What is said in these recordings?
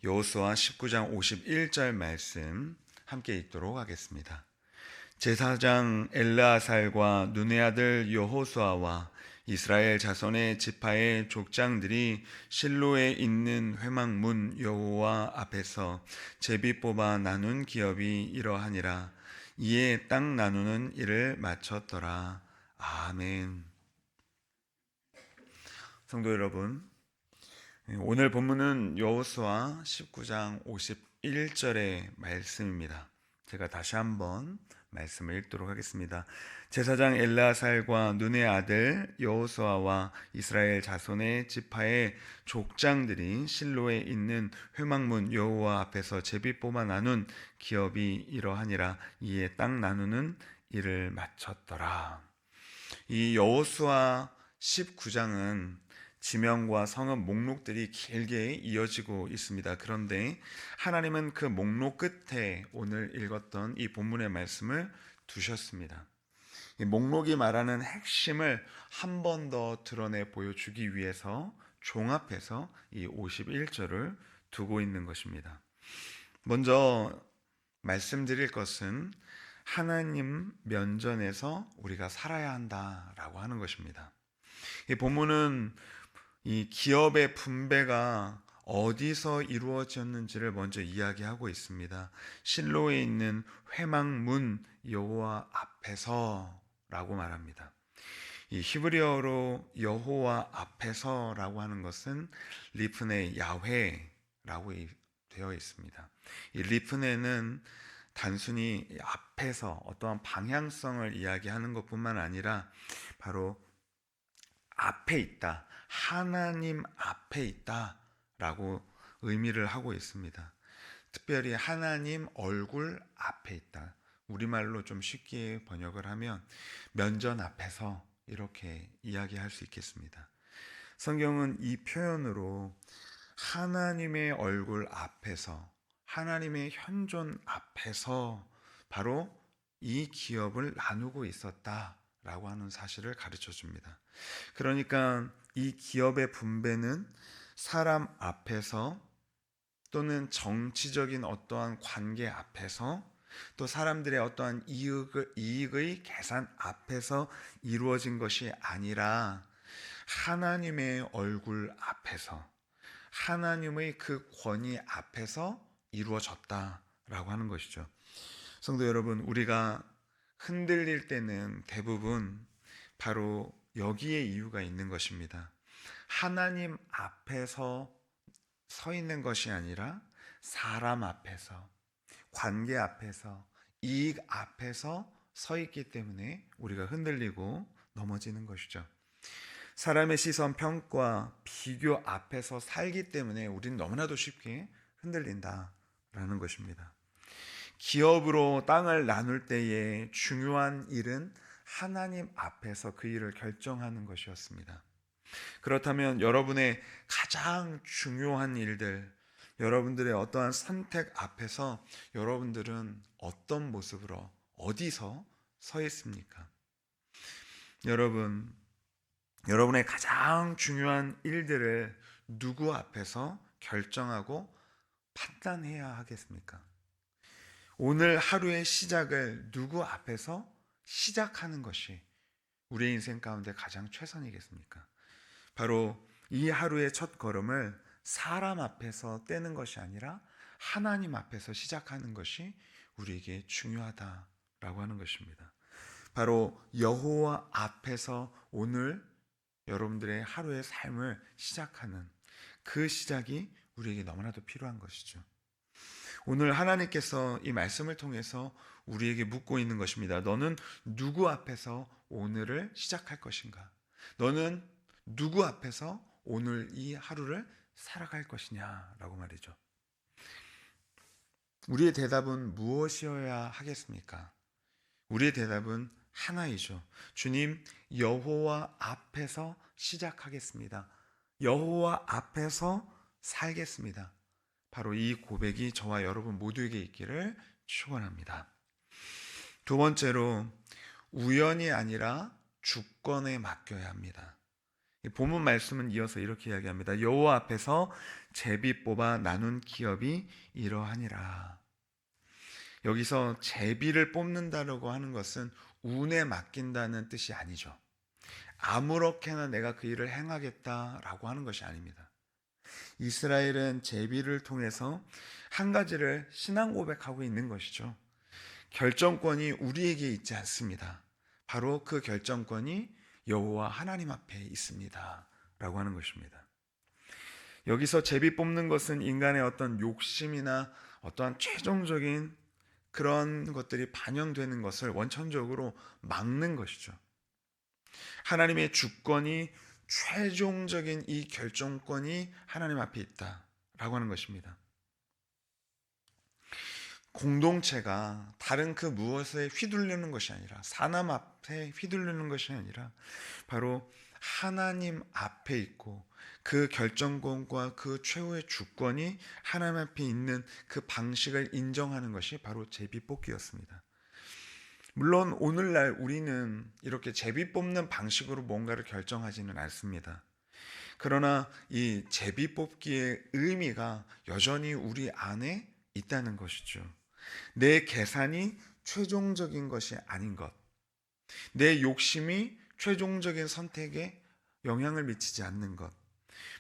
여호수아 19장 51절 말씀 함께 읽도록 하겠습니다. 제사장 엘르아살과 눈의 아들 여호수아와 이스라엘 자손의 지파의 족장들이 실로에 있는 회막문 여호와 앞에서 제비 뽑아 나눈 기업이 이러하니라. 이에 땅 나누는 일을 마쳤더라. 아멘. 성도 여러분, 오늘 본문은 여호수아 19장 51절의 말씀입니다. 제가 다시 한번 말씀을 읽도록 하겠습니다. 제사장 엘르아살과 눈의 아들 여호수아와 이스라엘 자손의 지파의 족장들이 실로에 있는 회막문 여호와 앞에서 제비 뽑아 나눈 기업이 이러하니라. 이에 땅 나누는 일을 마쳤더라. 이 여호수아 19장은 지명과 성읍 목록들이 길게 이어지고 있습니다. 그런데 하나님은 그 목록 끝에 오늘 읽었던 이 본문의 말씀을 두셨습니다. 이 목록이 말하는 핵심을 한 번 더 드러내 보여주기 위해서 종합해서 이 51절을 두고 있는 것입니다. 먼저 말씀드릴 것은 하나님 면전에서 우리가 살아야 한다라고 하는 것입니다. 이 본문은 이 기업의 분배가 어디서 이루어졌는지를 먼저 이야기하고 있습니다. 실로에 있는 회막문 여호와 앞에서라고 말합니다. 이 히브리어로 여호와 앞에서라고 하는 것은 리프네 야훼라고 되어 있습니다. 이 리프네는 단순히 앞에서 어떠한 방향성을 이야기하는 것뿐만 아니라 바로 앞에 있다, 하나님 앞에 있다 라고 의미를 하고 있습니다. 특별히 하나님 얼굴 앞에 있다. 우리말로 좀 쉽게 번역을 하면 면전 앞에서 이렇게 이야기할 수 있겠습니다. 성경은 이 표현으로 하나님의 얼굴 앞에서, 하나님의 현존 앞에서 바로 이 기업을 나누고 있었다라고 하는 사실을 가르쳐 줍니다. 그러니까 이 기업의 분배는 사람 앞에서 또는 정치적인 어떠한 관계 앞에서 또 사람들의 어떠한 이익의 계산 앞에서 이루어진 것이 아니라 하나님의 얼굴 앞에서, 하나님의 그 권위 앞에서 이루어졌다라고 하는 것이죠. 성도 여러분, 우리가 흔들릴 때는 대부분 바로 여기에 이유가 있는 것입니다. 하나님 앞에서 서 있는 것이 아니라 사람 앞에서, 관계 앞에서, 이익 앞에서 서 있기 때문에 우리가 흔들리고 넘어지는 것이죠. 사람의 시선, 평가, 비교 앞에서 살기 때문에 우리는 너무나도 쉽게 흔들린다라는 것입니다. 기업으로 땅을 나눌 때에 중요한 일은 하나님 앞에서 그 일을 결정하는 것이었습니다. 그렇다면 여러분의 가장 중요한 일들, 여러분들의 어떠한 선택 앞에서 여러분들은 어떤 모습으로 어디서 서 있습니까? 여러분의 가장 중요한 일들을 누구 앞에서 결정하고 판단해야 하겠습니까? 오늘 하루의 시작을 누구 앞에서 시작하는 것이 우리의 인생 가운데 가장 최선이겠습니까? 바로 이 하루의 첫 걸음을 사람 앞에서 떼는 것이 아니라 하나님 앞에서 시작하는 것이 우리에게 중요하다라고 하는 것입니다. 바로 여호와 앞에서 오늘 여러분들의 하루의 삶을 시작하는 그 시작이 우리에게 너무나도 필요한 것이죠. 오늘 하나님께서 이 말씀을 통해서 우리에게 묻고 있는 것입니다. 너는 누구 앞에서 오늘을 시작할 것인가? 너는 누구 앞에서 오늘 이 하루를 살아갈 것이냐라고 말이죠. 우리의 대답은 무엇이어야 하겠습니까? 우리의 대답은 하나이죠. 주님, 여호와 앞에서 시작하겠습니다. 여호와 앞에서 살겠습니다. 바로 이 고백이 저와 여러분 모두에게 있기를 축원합니다. 두 번째로, 우연이 아니라 주권에 맡겨야 합니다. 이 본문 말씀은 이어서 이렇게 이야기합니다. 여호와 앞에서 제비 뽑아 나눈 기업이 이러하니라. 여기서 제비를 뽑는다라고 하는 것은 운에 맡긴다는 뜻이 아니죠. 아무렇게나 내가 그 일을 행하겠다라고 하는 것이 아닙니다. 이스라엘은 제비를 통해서 한 가지를 신앙 고백하고 있는 것이죠. 결정권이 우리에게 있지 않습니다. 바로 그 결정권이 여호와 하나님 앞에 있습니다. 라고 하는 것입니다. 여기서 제비 뽑는 것은 인간의 어떤 욕심이나 어떠한 최종적인 그런 것들이 반영되는 것을 원천적으로 막는 것이죠. 하나님의 주권이 최종적인 이 결정권이 하나님 앞에 있다라고 하는 것입니다. 공동체가 다른 그 무엇에 휘둘리는 것이 아니라, 사람 앞에 휘둘리는 것이 아니라 바로 하나님 앞에 있고 그 결정권과 그 최후의 주권이 하나님 앞에 있는 그 방식을 인정하는 것이 바로 제비뽑기였습니다. 물론 오늘날 우리는 이렇게 제비 뽑는 방식으로 뭔가를 결정하지는 않습니다. 그러나 이 제비 뽑기의 의미가 여전히 우리 안에 있다는 것이죠. 내 계산이 최종적인 것이 아닌 것, 내 욕심이 최종적인 선택에 영향을 미치지 않는 것,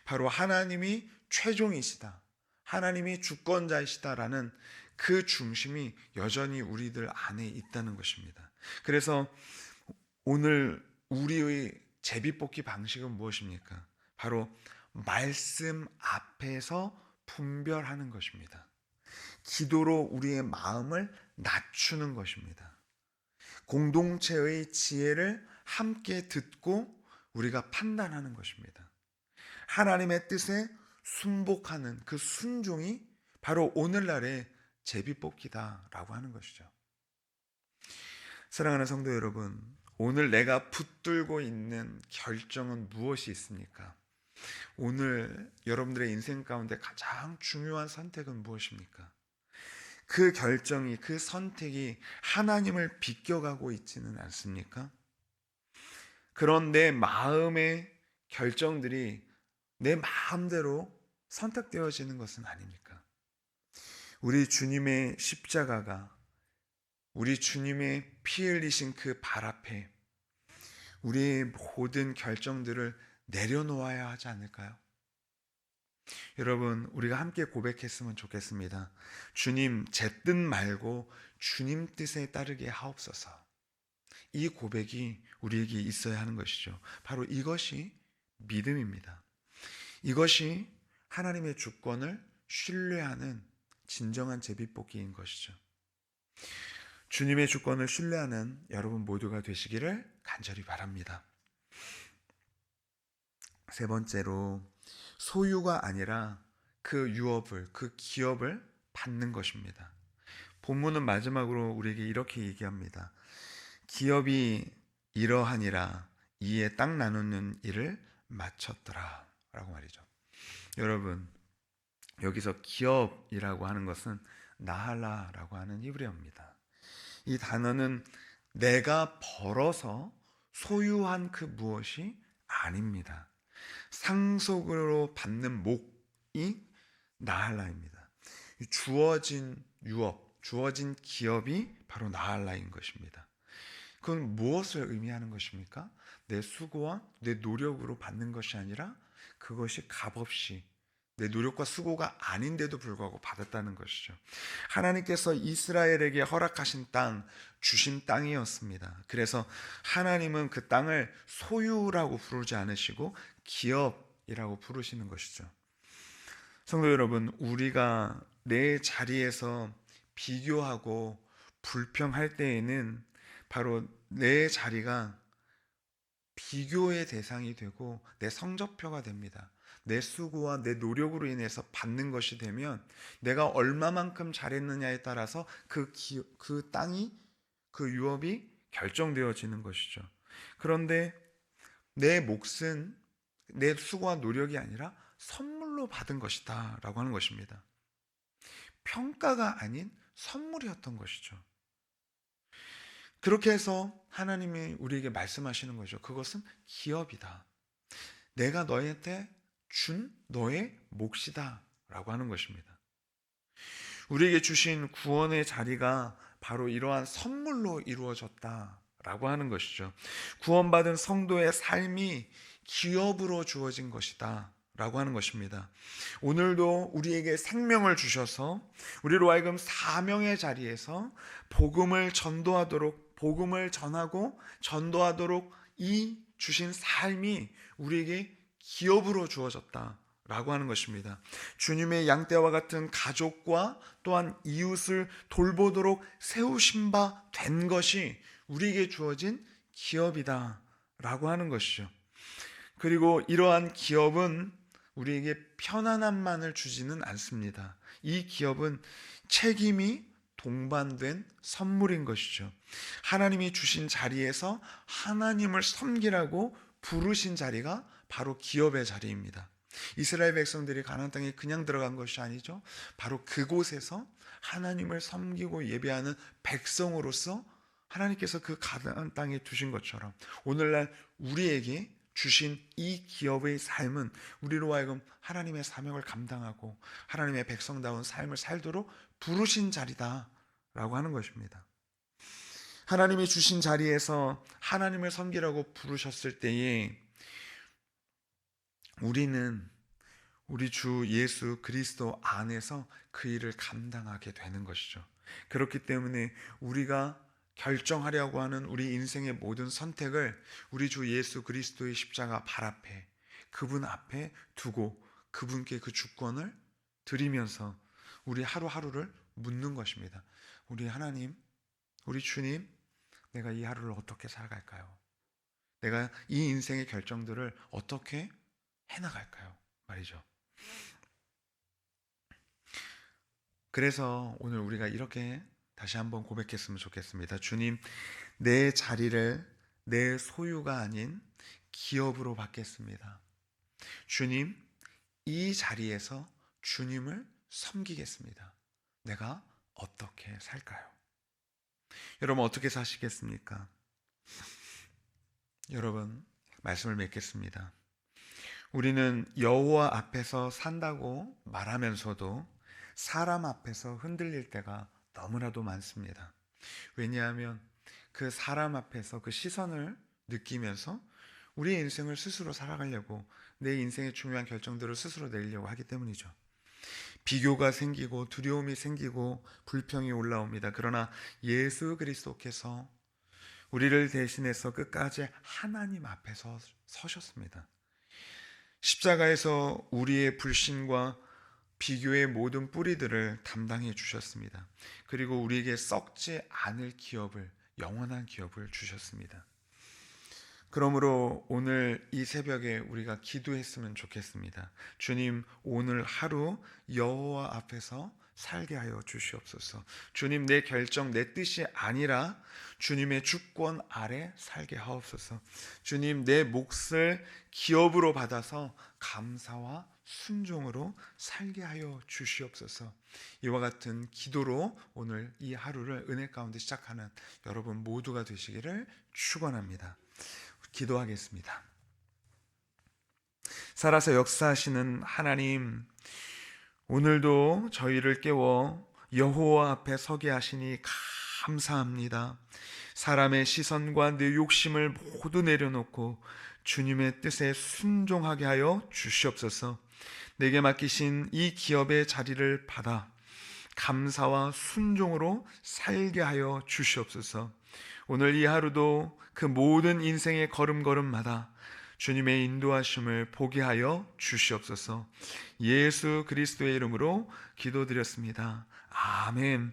바로 하나님이 최종이시다, 하나님이 주권자이시다라는 그 중심이 여전히 우리들 안에 있다는 것입니다. 그래서 오늘 우리의 제비뽑기 방식은 무엇입니까? 바로 말씀 앞에서 분별하는 것입니다. 기도로 우리의 마음을 낮추는 것입니다. 공동체의 지혜를 함께 듣고 우리가 판단하는 것입니다. 하나님의 뜻에 순복하는 그 순종이 바로 오늘날의 제비뽑기다라고 하는 것이죠. 사랑하는 성도 여러분, 오늘 내가 붙들고 있는 결정은 무엇이 있습니까? 오늘 여러분들의 인생 가운데 가장 중요한 선택은 무엇입니까? 그 결정이, 그 선택이 하나님을 비껴가고 있지는 않습니까? 그런 내 마음의 결정들이 내 마음대로 선택되어지는 것은 아닙니까? 우리 주님의 십자가가, 우리 주님의 피 흘리신 그 발 앞에 우리의 모든 결정들을 내려놓아야 하지 않을까요? 여러분, 우리가 함께 고백했으면 좋겠습니다. 주님, 제 뜻 말고 주님 뜻에 따르게 하옵소서. 이 고백이 우리에게 있어야 하는 것이죠. 바로 이것이 믿음입니다. 이것이 하나님의 주권을 신뢰하는 진정한 제비뽑기인 것이죠. 주님의 주권을 신뢰하는 여러분 모두가 되시기를 간절히 바랍니다. 세 번째로, 소유가 아니라 그 유업을, 그 기업을 받는 것입니다. 본문은 마지막으로 우리에게 이렇게 얘기합니다. 기업이 이러하니라 이에 땅 나누는 일을 마쳤더라 라고 말이죠. 여러분, 여기서 기업이라고 하는 것은 나할라라고 하는 히브리어입니다. 이 단어는 내가 벌어서 소유한 그 무엇이 아닙니다. 상속으로 받는 목이 나할라입니다. 주어진 유업, 주어진 기업이 바로 나할라인 것입니다. 그건 무엇을 의미하는 것입니까? 내 수고와 내 노력으로 받는 것이 아니라 그것이 값없이 내 노력과 수고가 아닌데도 불구하고 받았다는 것이죠. 하나님께서 이스라엘에게 허락하신 땅, 주신 땅이었습니다. 그래서 하나님은 그 땅을 소유라고 부르지 않으시고 기업이라고 부르시는 것이죠. 성도 여러분, 우리가 내 자리에서 비교하고 불평할 때에는 바로 내 자리가 비교의 대상이 되고 내 성적표가 됩니다. 내 수고와 내 노력으로 인해서 받는 것이 되면 내가 얼마만큼 잘했느냐에 따라서 그 땅이, 그 유업이 결정되어지는 것이죠. 그런데 내 몫은 내 수고와 노력이 아니라 선물로 받은 것이다 라고 하는 것입니다. 평가가 아닌 선물이었던 것이죠. 그렇게 해서 하나님이 우리에게 말씀하시는 거죠. 그것은 기업이다. 내가 너희한테 준 너의 몫이다 라고 하는 것입니다. 우리에게 주신 구원의 자리가 바로 이러한 선물로 이루어졌다라고 하는 것이죠. 구원받은 성도의 삶이 기업으로 주어진 것이다 라고 하는 것입니다. 오늘도 우리에게 생명을 주셔서 우리로 하여금 사명의 자리에서 복음을 전도하도록, 복음을 전하고 전도하도록 이 주신 삶이 우리에게 기업으로 주어졌다 라고 하는 것입니다. 주님의 양떼와 같은 가족과 또한 이웃을 돌보도록 세우신 바 된 것이 우리에게 주어진 기업이다 라고 하는 것이죠. 그리고 이러한 기업은 우리에게 편안함만을 주지는 않습니다. 이 기업은 책임이 동반된 선물인 것이죠. 하나님이 주신 자리에서 하나님을 섬기라고 부르신 자리가 바로 기업의 자리입니다. 이스라엘 백성들이 가나안 땅에 그냥 들어간 것이 아니죠. 바로 그곳에서 하나님을 섬기고 예배하는 백성으로서 하나님께서 그 가나안 땅에 두신 것처럼 오늘날 우리에게 주신 이 기업의 삶은 우리로 하여금 하나님의 사명을 감당하고 하나님의 백성다운 삶을 살도록 부르신 자리다 라고 하는 것입니다. 하나님이 주신 자리에서 하나님을 섬기라고 부르셨을 때에 우리는 우리 주 예수 그리스도 안에서 그 일을 감당하게 되는 것이죠. 그렇기 때문에 우리가 결정하려고 하는 우리 인생의 모든 선택을 우리 주 예수 그리스도의 십자가 발 앞에, 그분 앞에 두고 그분께 그 주권을 드리면서 우리 하루하루를 묻는 것입니다. 우리 하나님, 우리 주님, 내가 이 하루를 어떻게 살아갈까요? 내가 이 인생의 결정들을 어떻게 해나갈까요? 말이죠. 그래서 오늘 우리가 이렇게 다시 한번 고백했으면 좋겠습니다. 주님, 내 자리를 내 소유가 아닌 기업으로 받겠습니다. 주님, 이 자리에서 주님을 섬기겠습니다. 내가 어떻게 살까요? 여러분 어떻게 사시겠습니까? 여러분 말씀을 맺겠습니다. 우리는 여호와 앞에서 산다고 말하면서도 사람 앞에서 흔들릴 때가 너무나도 많습니다. 왜냐하면 그 사람 앞에서 그 시선을 느끼면서 우리의 인생을 스스로 살아가려고 내 인생의 중요한 결정들을 스스로 내리려고 하기 때문이죠. 비교가 생기고 두려움이 생기고 불평이 올라옵니다. 그러나 예수 그리스도께서 우리를 대신해서 끝까지 하나님 앞에서 서셨습니다. 십자가에서 우리의 불신과 비교의 모든 뿌리들을 담당해 주셨습니다. 그리고 우리에게 썩지 않을 기업을, 영원한 기업을 주셨습니다. 그러므로 오늘 이 새벽에 우리가 기도했으면 좋겠습니다. 주님, 오늘 하루 여호와 앞에서 살게 하여 주시옵소서. 주님, 내 결정, 내 뜻이 아니라 주님의 주권 아래 살게 하옵소서. 주님, 내 몫을 기업으로 받아서 감사와 순종으로 살게 하여 주시옵소서. 이와 같은 기도로 오늘 이 하루를 은혜 가운데 시작하는 여러분 모두가 되시기를 축원합니다. 기도하겠습니다. 살아서 역사하시는 하나님, 오늘도 저희를 깨워 여호와 앞에 서게 하시니 감사합니다. 사람의 시선과 내 욕심을 모두 내려놓고 주님의 뜻에 순종하게 하여 주시옵소서. 내게 맡기신 이 기업의 자리를 받아 감사와 순종으로 살게 하여 주시옵소서. 오늘 이 하루도 그 모든 인생의 걸음걸음마다 주님의 인도하심을 보게 하여 주시옵소서. 예수 그리스도의 이름으로 기도드렸습니다. 아멘.